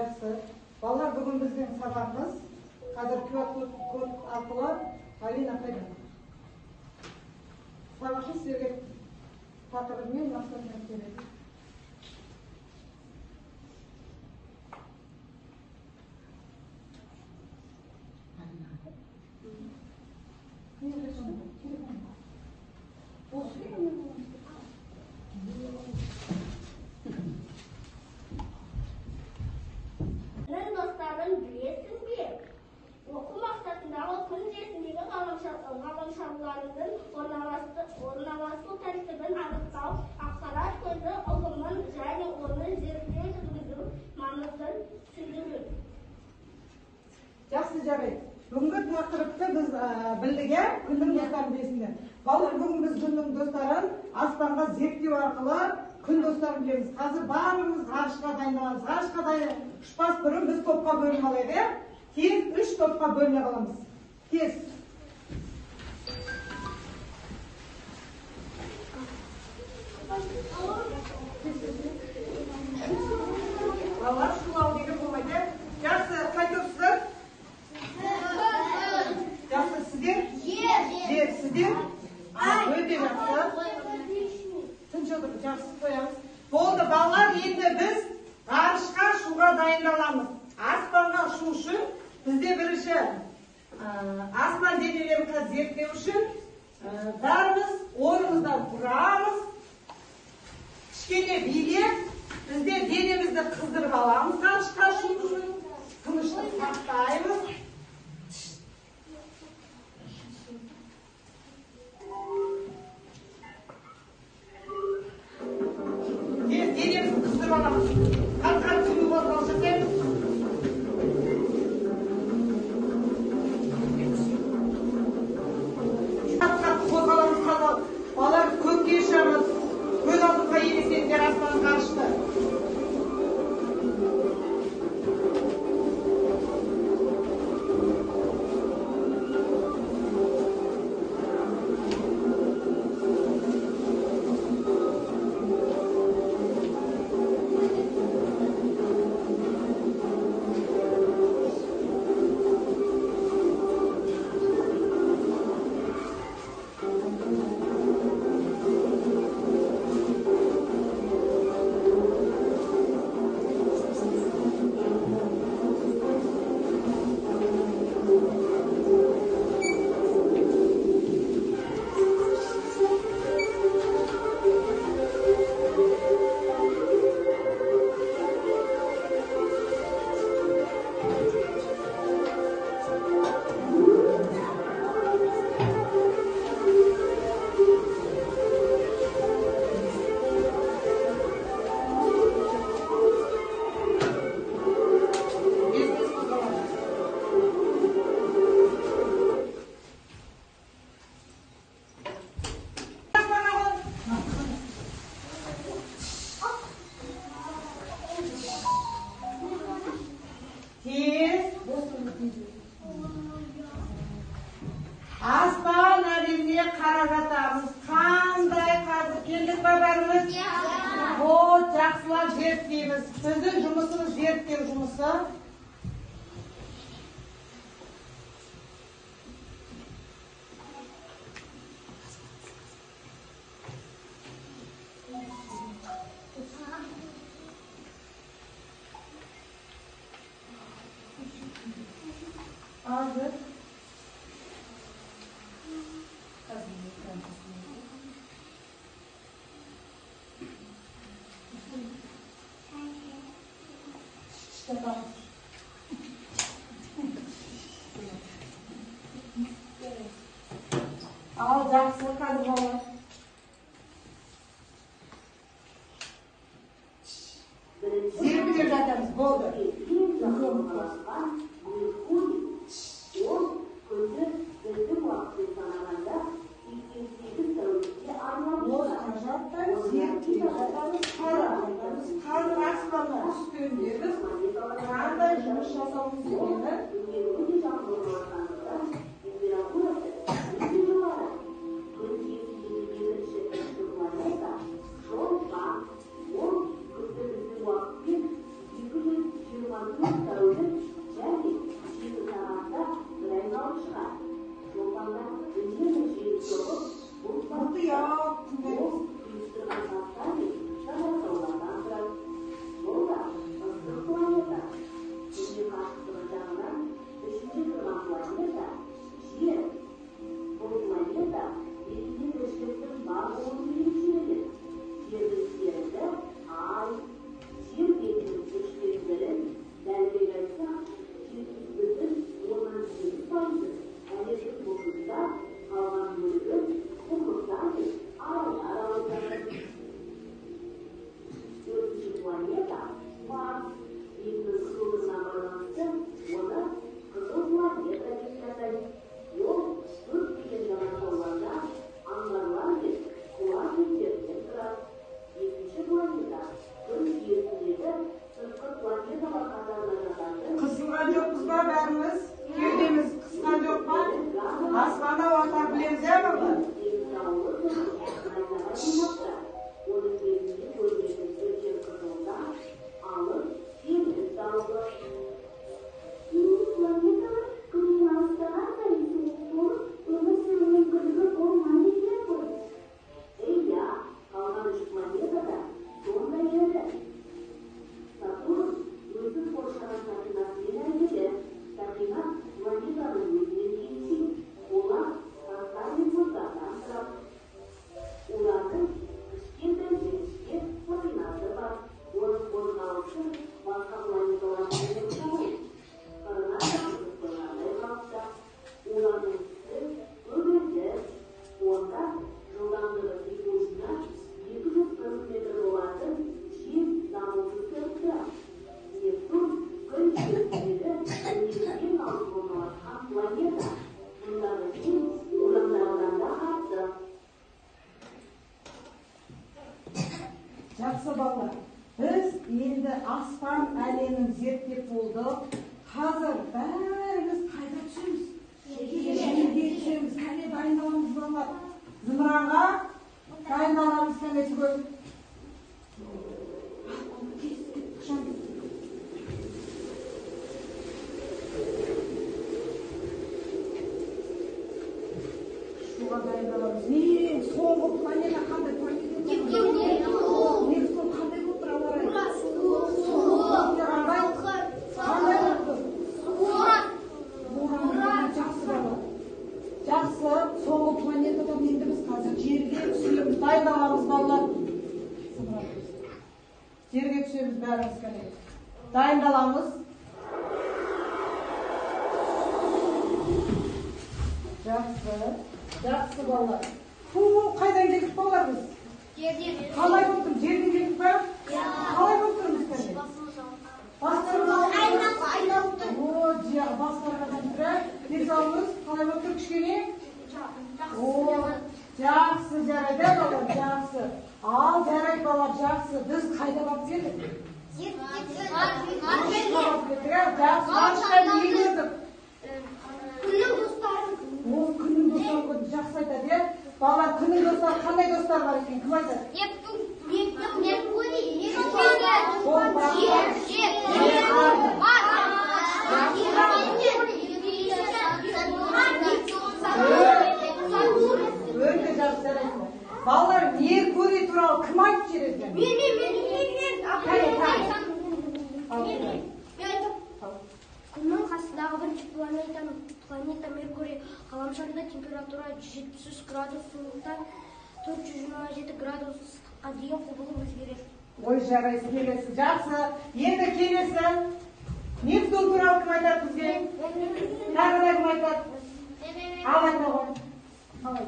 Жақсы. Балалар, бүгін біздің сабағымыз қазір QR-код арқылы Алина қайда? Сабақты сіздерге тақырыбымен мақсатымен келеді. Достарын білесің бе? Оқу мақсатындағы күн жүйесіндегі ғаламшарларының орналасу тәртібін анықтау, ақпарат көзі ұғымын және оны зерттеу жүргізу маңызын түсіндіру. Жақсы, жарайды. Бүгінгі тақырыпты біз білдік, күннің достарын білесіңдер. Балалар, бүгін біз күннің достарын аспанға зерттеу арқылы күн достарын білеміз. Қазір барлығымыз ғарышқа дайындаламыз. Ғарышқа ұшпас бұрын біз топқа бөлініп алайық. Тез 3 топқа бөліне қаламыз. Тез. Балалар, шулау деген болмайды. Жақсы, қай топсыздар? Жақсы, сіздер? Жер, сіздер? Өте жақсы. Тыншы отырып, жақсы қоямыз. Болды, балалар, енді біз ғарышқа ұшуға дайындаламыз. Аспанға ұшу үшін бізде бірінші аспан денелерін зерттеу үшін бәріміз орнымыздан тұрамыз. Кішкене билеп, бізде денемізді қыздырып аламыз. Ғарышқа ұшу үшін тыныштық сақтаймыз. Денемізді қыздырып аламыз. Қатқан түні қозғалыс жасаймыз. Балалар көкке ұшамыз, көз алдымға елестетіңдер аспан ғарышты. Аспан әлеміне қарап жатамыз. Қандай қазір келдік па бәріміз? Жақсылап зерттейміз. Біздің жұмысымыз зерттеу жұмысы. Hazır. Al, жақсы, қазір балалар. Зерттеп жатамыз, болды. Қазір аспанның үстіндегі қандай жұмыс жасауымыз керек? Жақсы балалар, біз енді аспан әлемін зерттеп болдық. Қазір бәріміз қайда түсеміз? Жерге түсеміз. Кәне дайындаламыз балалар. Зымыранға дайындаламыз кәне түгел. Шуға дайындаламыз. Ең соңғы планета қандай планета? Жақсы, соңғы планетадан енді біз қазір жерге түсеміз, дайындаламыз балалар. Жерге түсеміз бәріміз кәне. Дайындаламыз. Жақсы балалар. Қайдан келдік балалар біз? Қалай болдың? Жерден келдік па? Қалай болып тұрмыз кәне? Басқарғадан тұра, денсаулығыңыз қалай болып тұр кішкене? Жақсы, жарайды балалар, жақсы. Ал жарайды балалар, жақсы. Біз қайда барып келдік? Күннің достары көрдік, жақсы айтады, е? Балалар, күннің достары қандай достар бар екен? Кім айтады? Өте жақсы жарайды. Балалар, Меркурий туралы кім айтып жүреді? Күннің қасындағы бірінші планета Меркурий ғаламшарында температура 173 градус, суықтан 427 градусқа дейін құбылып өзгереді. Ой, жарайсыз, келесі. Жақсы. Енді келесі. Нептун туралы кім айтады бізге? Тағы да кім айтады? Ал айта ғой. Қалай?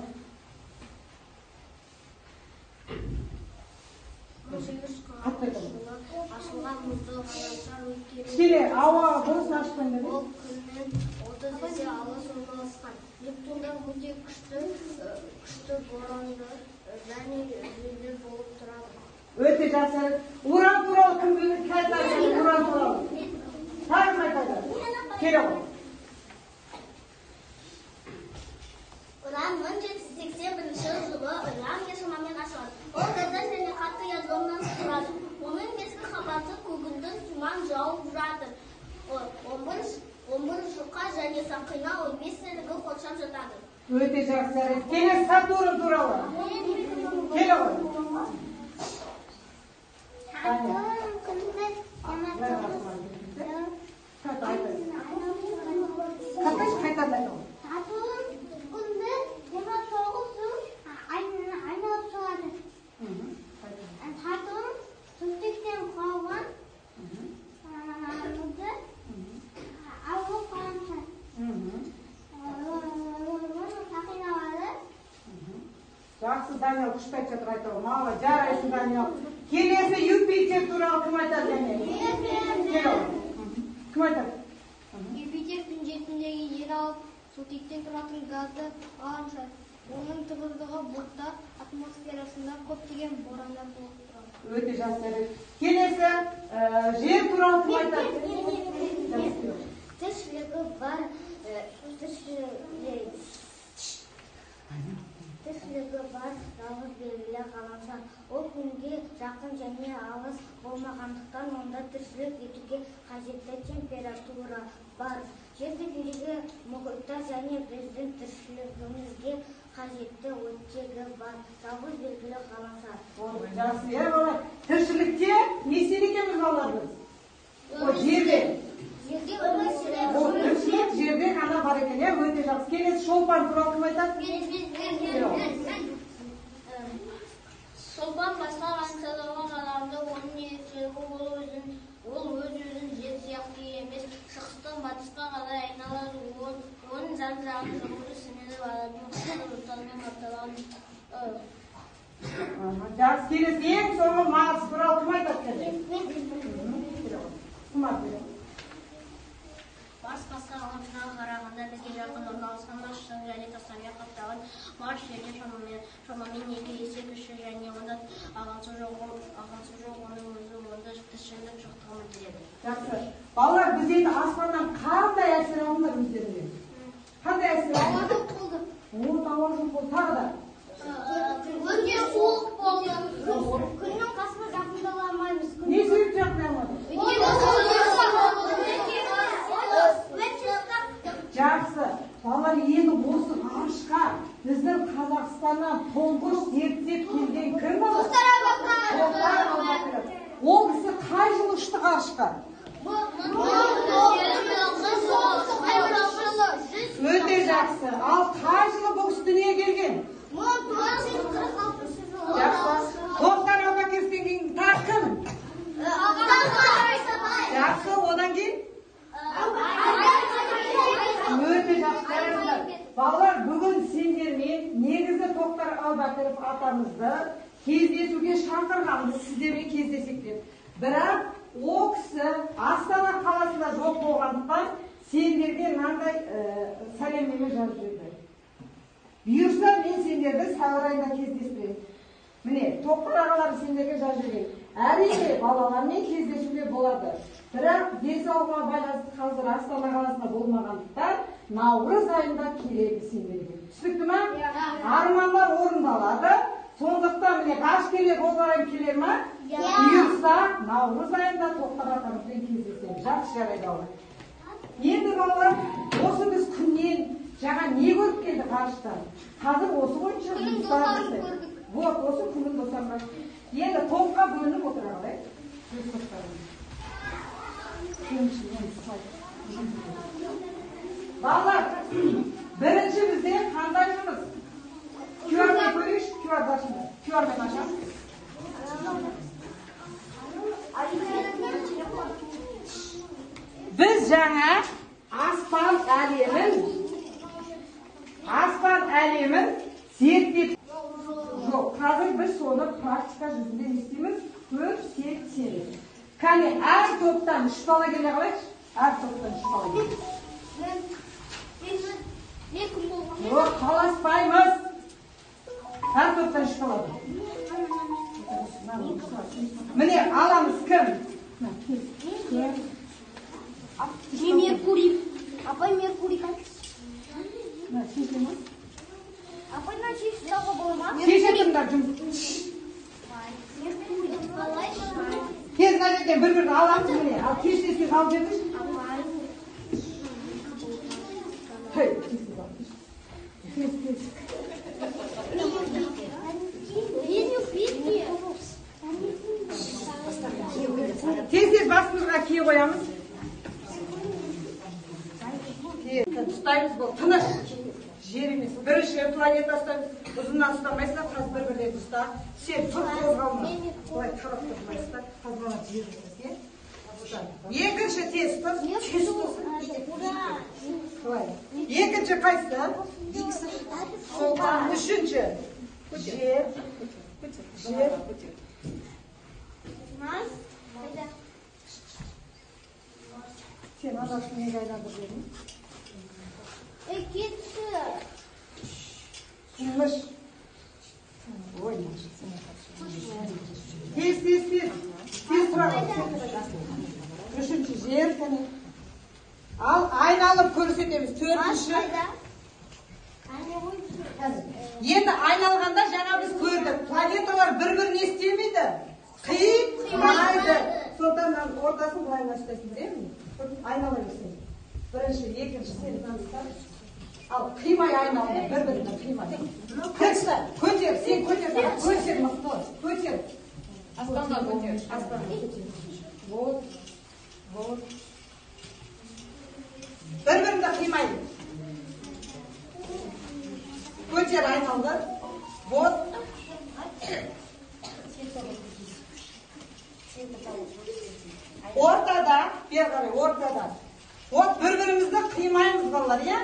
1840 жылы ашылған мұзды ғаламшар өткелі. Кішкене ауа болсын ашқан деді. Ол күннен 30 есе алыс орналасқан. Нептунда өте күшті боранды және желдер болып тұрады. Өте жақсы. Уран туралы кім біледі? Айтады, уран туралы. Тағы айтады. Келе ғой. Уран 1781 жылы Ирландия шамамен ашылады. Ол газда және қатты ядродан тұрады. Оның негізгі қабаты көгілдір тұман жауып жатыр. 11 жұқа және сақина 15 сілігі қоршап жатады. Өте жақсы. Келе Сатурн туралы. Келе ғой. Сатурн күнді айналып тұрады. Сатурн түтіктен құралған ауыр ғаламшар. Оның сақиналары. Жақсы, Даниал, күшті айтып жатыр айтып. Мала, жарайсың, Даниал. Келесі Юпитер туралы кім айтады? Кім айтады? Юпитер күн бетіндегі жер алып, сутектен тұратын газды ғаламшар. Оның тығыздығы бұлттар атмосферасында көптеген борандар болып тұрады. Өте жақсы. Келесі жер туралы кім айтады? Тіршілігі бар, жалғыз белгілі ғаламшар. Ол күнге жақын және алыс болмағандықтан онда тіршілік етуге қажетті температура бар. Жер бетіндегі мұхиттар және біздің тіршілігімізге қажетті оттегі бар. Жалғыз белгілі ғаламшар. Жақсы, балалар. Тіршілікте не істейді екенбіз балалар біз? Жерде. Жерде ғана бар екен, иә, өте жақсы. Келесі шолпан туралы кім айтады? Шолпан басқа аңсаларға қарағанда оның ерекшелігі ол өз-өзін жер сияқты емес, шығыстан батысқа қарай айналады. Оның жан-жағын жоғары сіңіріп алатын құстармен аталған. Жақсы, келесі ең соңғы Марс туралы кім айтады? Кім айтады? Марс басқа ғаламшарға қарағанда бізге жақын орналасқан Марстың және тастармен қапталған. Марс жерден шамамен 2 есе кіші және онда ағасы жоқ оның өзі онда тіршілік жоқтығын білдіреді. Жақсы. Балалар, біз енді аспаннан қандай әсер алдыңдар өздеріне? Қандай әсер алдыңдар? Ауа жоқ болды. Тағы да? Өте суық болды. Күннің қасына жақындала алмаймыз. Не себеп жақындай Жақсы. Балалар, енді осы ғарышқа біздің Қазақстаннан тұңғыш зерттеп келген кім болды? Тоқтар Әубәкіров. Ол кісі қай жылы ұшты ғарышқа? Өте жақсы. Ал қай жылы бұл кісі дүниеге келген? Жақсы. Тоқтар Әубәкіровтен кейін тағы кім? Жақсы, одан кейін? Өте жақсы. Балалар, бүгін сендермен негізі Тоқтар Әубәкіров атамызды кездесуге шақырғанбыз, сіздермен кездесек деп. Бірақ ол кісі Астана қаласында жоқ болғандықтан сендерге мынандай сәлемдеме жазып жіберді. Бұйырса мен сендерді сәуір айында кездестіремін. Міне, Тоқтар ағалар сендерге жазып жіберген. Әрине балалармен кездесуге болады. Бірақ денсаулығына байланысты қазір Астана қаласында болмағандықтан наурыз айында келеді сендерге. Түсінікті ме? Армандар орындалады. Сондықтан міне ғарышкерлер ол қарай келер ме? Бұйырса наурыз айында Тоқтар атамызбен кездесеміз. Жақсы, жарайды балалар. Енді балалар, осы біз күннен жаңа не көріп келді ғарыштан? Қазір осы бойынша жұмыстарымызды. Вот, осы күннің достарына. Енді топқа бөлініп отыра қалай? Өз топтарымыз. Балалар, бірінші бізде қандай жұмыс? QR-ды көрейікші, QR-ды ашыңдар. QR-ды ашамыз. Біз жаңа аспан әлемін зерттеп жоқ. Қазір біз соны практика жүзінде істейміз, көрсетеміз. Кәне, әр топтан 3 бала келе қалайықшы? Әр топтан 3 бала келе. Жоқ, қаласпаймыз. Әр топтан 3 бала. Міне, аламыз кім? Меркурий. Апай Меркурий қайтыс. Апай шеш ұстауға бола ма? Шешетіңдер жұмыс. Тез ғажеттен бір-бірді аламыз міне. Ал кештесіз алып жердіш? Тез басымызға кие қоямыз. Ұстаймыз бұл тыныш. Жер емес. Бірінші планета ұстаймыз. Ұзыннан ұстамайсыздар, қазір бір-бірден ұста. Сен тұр қозғалма. Олай қарап тұрмайсыздар. Қазір ғана жер емес. Екінші тез тұр. Тез тұрсын. Екінші қайсы? Шолпан. Үшінші. Жер. Жер. Сен адасын неге айналдырып едің? Кетші. Тыныш. Ой, тез. Тез тұрады. Үшінші жер. Ал айналып көрсетеміз. Төртінші. Енді айналғанда жаңа біз көрдік. Планеталар бір-біріне істемейді. Қимайды. Сондықтан ортасын былайына ұстайсың, білемін? Айнала берсең. Бірінші, екінші, сен таныстар. Ал қимай айналды, бір-біріне қимай. Кірші, көтер, сен көтер. Көтер мықты. Көтер. Аспанға көтер. Аспанға көтер. Вот. Bir-birini de kıymayın. жер айналды. Вот. Ортада, бері қарай, ортада. Вот бір-бірімізді қимаймыз балалар, иә?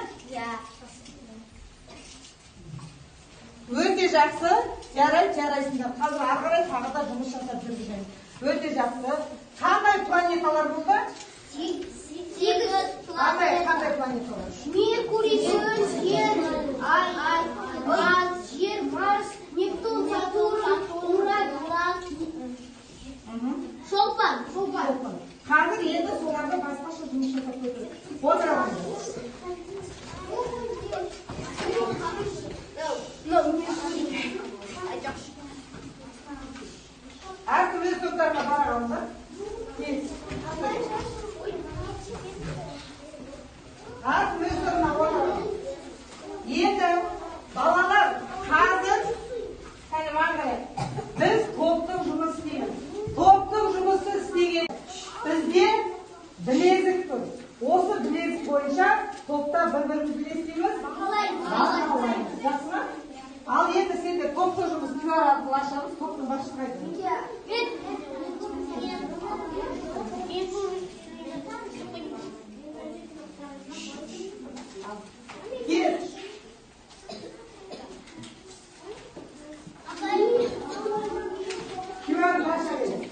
Өте жақсы, жарайсыңдар. Қазір ары қарай тағы да жұмыс жасап жүргіземіз. Өте жақсы. Қандай планеталар болды? 8 Қандай планеталар? Меркурий, Жер, Жер, Марс, Нептун, Сатурн, Уран, Шолпан. Қазір енді соларды басқаша жұмыс жасап көрдік. Отырамыз. Әркім өз топтарына бара қалыңдар. Әркім өз торына отырамыз. Енді балалар қазір біз топтық жұмыс істейміз. Топтық жұмысты істеген бізде білезік тұр. Осы білезік бойынша топта бір-бірімізді не істейміз? Бағалаймыз. Жақсы ма? Ал енді сенде топтық жұмыс QR арқылы ашамыз. Топтың басшысы қайда? Кет. QR-ды аша береді.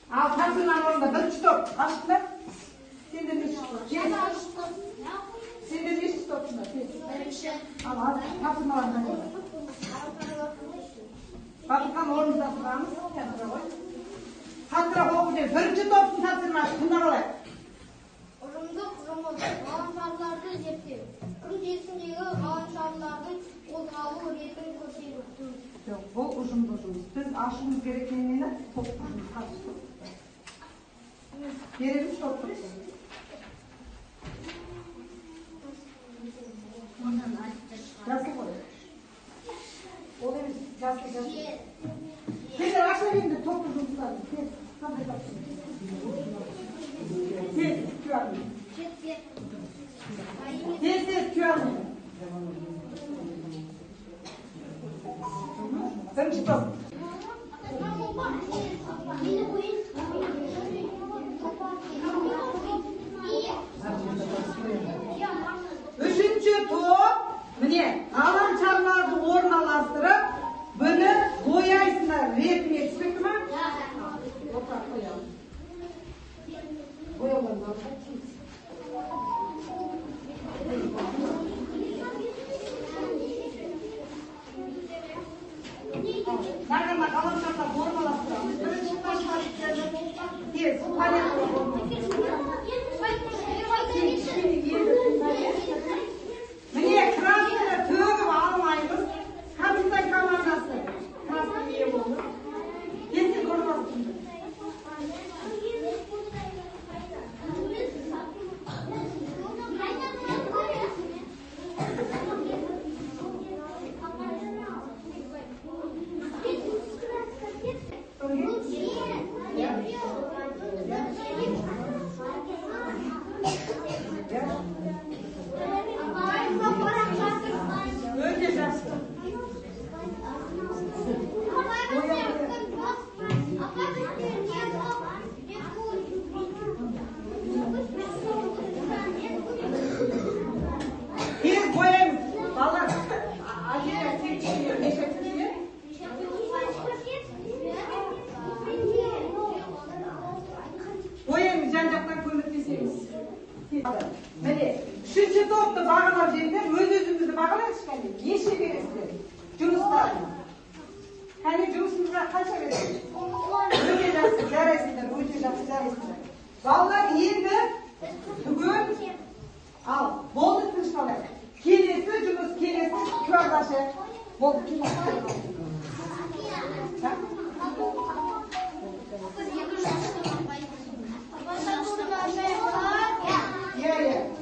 Ал тапсырманың орнында бірінші топ ашыңдар. Сендер неше топ? Сендер неше топсыңдар? Ал тапсырмаларына қойыңдар. Бақытқан орнымызда тұрамыз. Тапсыра қойып бірінші топтың тапсырмасы тыңдап алайық. Ұрымдық жұмыс, ғаламшарларды зерттеу. Ұрым жүйесіндегі ғаламшарлардың қозғалу ретін көрсету. Жоқ, бұл ұжымдық жұмыс. Біз ашуымыз керек нені? Топтық жұмыс. Береміз топтық жұмыс. Жасы ғой. Ол емес, жасы. Сендер аша беріңдер топтық жұмыстарды. Қандай топтық жұмыс? Тез, күйәрмін. Тез, күйәрмін. Бірінші топ. Үшінші топ, міне, ғаламшарларды орналастырып, бұны бояйсыңдар, ретіне түспекті ма? Отырақ қоямыз. Бояуларына Нағана ғаламшарларды орналастырамыз. Бірінші қашқарыстарды тез, палеталы Міне, красыны төгіп алмаймыз. Капитан командасы красны ие болды. Енді көрмасын. Өте жақсы. Тез бояймыз. Балалар, Азия, сен неше түсіне? Бояймыз, жан-жақтан көмектесеміз. Міне, үшінші топты бағалап жерден өз-өзімізді бағалайықшы кәне. Неше бересіздер? Жұмыстарына. Кәне жұмысымызға қанша бересіздер? Өте жақсы, жарайсыңдар, өте жақсы, жарайсыңдар. Балалар енді түгел, ал болды тынышталайық. Келесі жұмыс, келесі күйардашы. Болды, тынышталайық. Иә.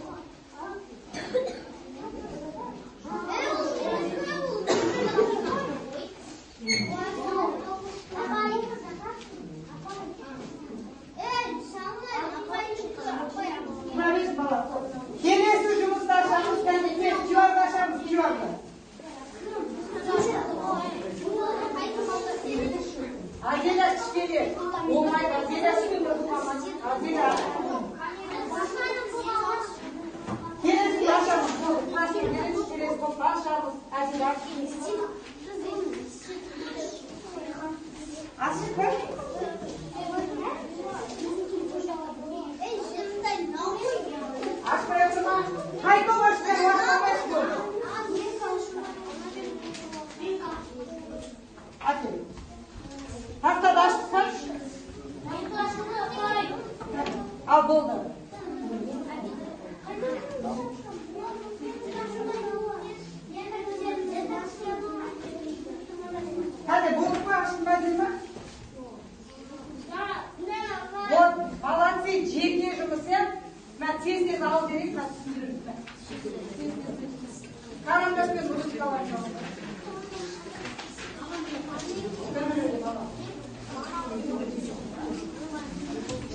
Olmaydı. Gelesini açalım. Gelesini açalım. Açık ver. Açmaya çıkma. Haydi başlayalım. Hadi. Haftada açtık. Al doldur. Hadi boğuk mu açtın mı? Вот, молодцы, жеке жұмысы. Мен тез алып берейін, мен түсіндіріп. Қараңдаспен ручкаларын алып.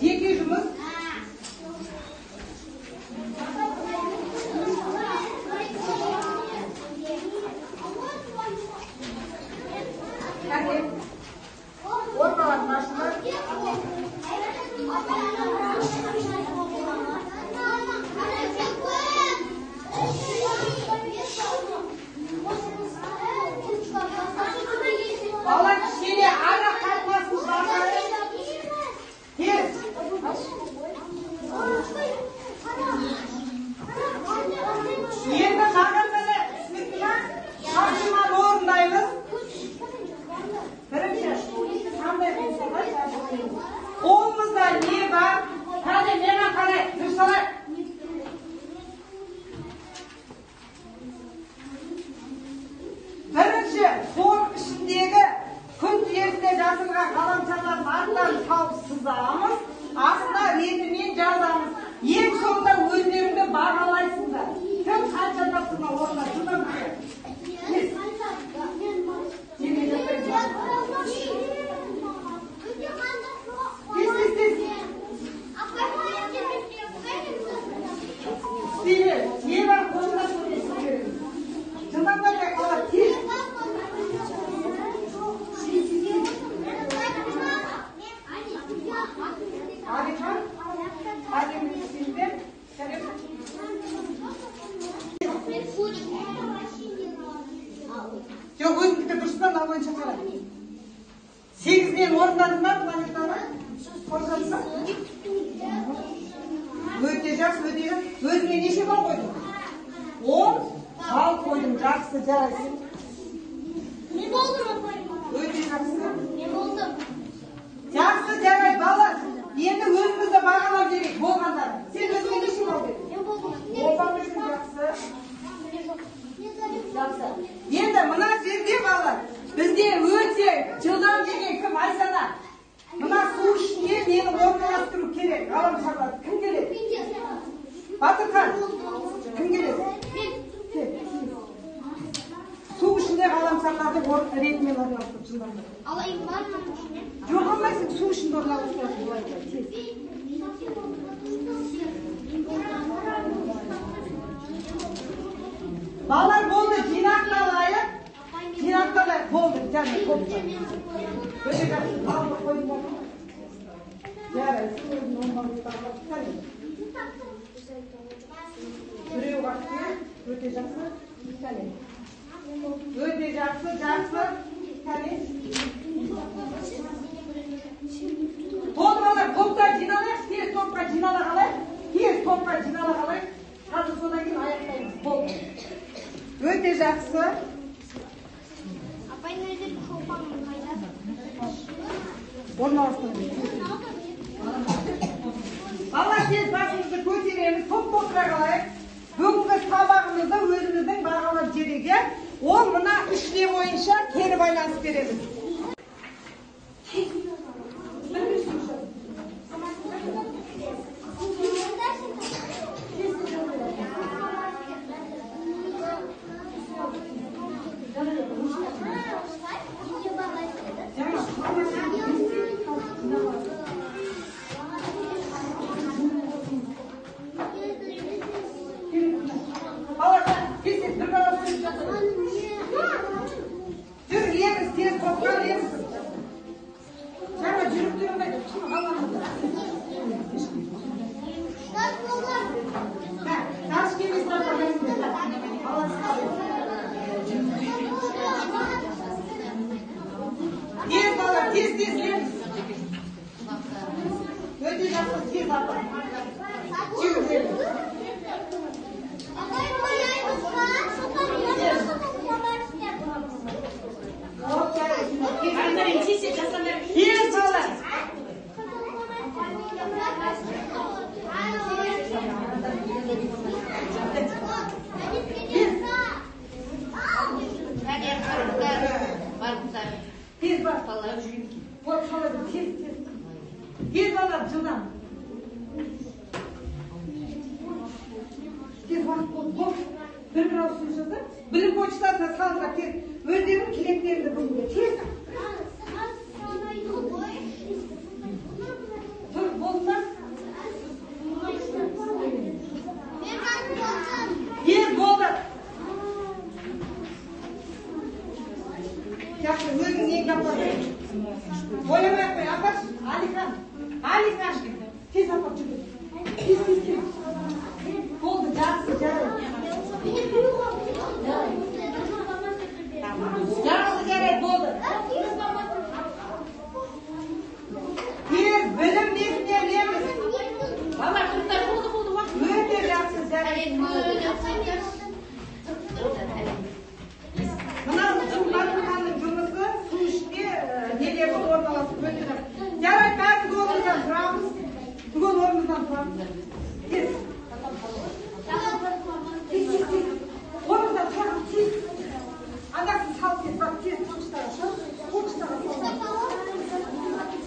Жеке жұмыс. Ortalarını açtılar. Valla kişiyle ara kalkmasın zaten. Kes. Yerine kalkınları ismitler. Karşıma doğrundayız. Қолымызда не бар? Қане, маған қарай, тұрсалай. Бірінші, қор ішіндегі күн терісіне жасырған ғаламшарлардың аттарын тауып сызамыз, астына ретімен жазамыз. Ең соңында өздеріңді бағалайсыңдар. Кім қанша тапсырма орнына тұрдым бе? Не бар қолында сөйлесін. Жындаңдар да қалар тез. Алихан, әдемі сендер. Жоқ, өзіңді дұрыстан алғанша қара. 8-ден орындадың ба планетаны? Қорғадың ба? Өте жақсы, өте жақсы. Өзіңе неше бал қойдың? 10 бал қойдың, жақсы, жарайсың. Не болдым, апай? Өте жақсы. Не болдым? Жақсы, жарай, балалар. Енді өзімізді бағалап берейік, болғандар. Сен өзіңе неше бал бердің? Не болдым? 10 бал бердің, жақсы. Жақсы. Енді мына жерде балалар, бізде өте жылдам деген кім? Айсана. Мына су ішінде мені орналастыру керек. Ғаламшарлар. Кім келеді? Батырхан. Кім келеді? Су ішінде ғаламшарларды ретімен орналастырып жылдамды. Алайын бар ма? Жоқ алмайсың, су ішінде орналастырып. Балалар болды, жинақталайық. Жинақталайық, болды, және топта. Өте жақсы, балды қойдың ба? Жарайсың, өзің оңбалы тағылап қане. Біреу қақсы, өте жақсы, қане. Өте жақсы, жақсы, қане. Болды балалар, топта жиналайық, тез топқа жинала қалайық. Тез топқа жинала қалайық. Қазір содан кейін аяқтаймыз, болды. Өте жақсы. Апай, нәзір шолпаның қайда? Орналастырып. Балалар, тез басымызды көтереміз, топ-топтыра қалайық. Бүгінгі сабағымызды өзіміздің бағалап жереге, ол мына 3 бойынша кері байланыс береміз. Балалар, тез бір бала сөйлеп жатыр. Жүр, еңіз тез тоқтар. өте жақсы тез апа. Тез бала. Tez bak. Вот қалады, тез. Тез алады, жылдам. Тез уақыт болды. Bir ауыз сөз жазды. Білім почтасына салға тез. Өздерінің тілектерді бүгінге. Тез. Тұр, болды ма? Тез болды. Жақсы, өзің не yapmadın? Ойламай қой, апаш, Алихан, тез апап жүр. Тез. Болды, жақсы, жарайды. Жақсы, жарайды, болды. Тез, білім несіне білеміз. Бала, құрттар болды, уақыт. Өте жақсы, жарайды. Мынау Батырханның жұмысы су іште нелерді орналасып өтеді. Жарайды, бәріміз орнымыздан тұрамыз. Түгел орнымыздан тұрамыз. Тез. Орнымыздан тұрамыз, тез. Анасын сал тез, бak тез, қоқыштаға шал. Қоқыштаға сал.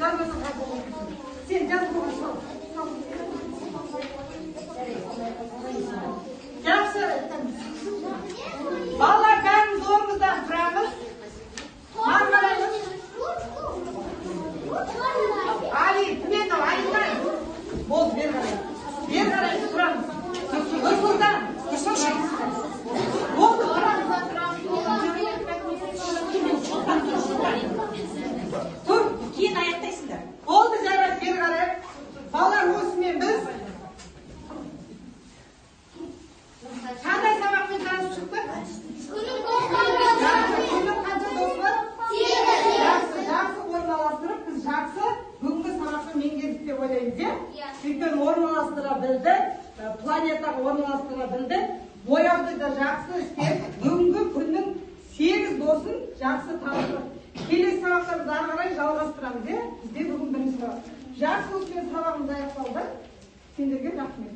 Жармаса қай болу. Сен жаз болу сал. Жақсы. Балалар бәріміз орнымыздан тұрамыз. Мармараймыз. Али, мен Алихан. Болды, бер қарай. Бер қарай, тұрамыз. Нұрсұлтан. Болды, тұрамыз. Тұр, кейін аяқтайсыңдар. Болды, жарайды, бер қарай. Балалар осымен біз қандай сабақпен танысып шықтық? Күннің қанша дос бар? Жақсы орналастырып, біз жақсы бүгінгі сабақты меңгердік деп ойлаймыз, иә? Өйткені орналастыра білді, планетаға орналастыра білді, бояуды да жақсы істеп, бүгінгі күннің 8 досын жақсы таныстырып. Келесі сабақтарды ары қарай жалғастырамыз, иә? Бізде бүгін бірінші сабақ. Жақсы осымен сабағымыз аяқталды. Сендерге рахмет.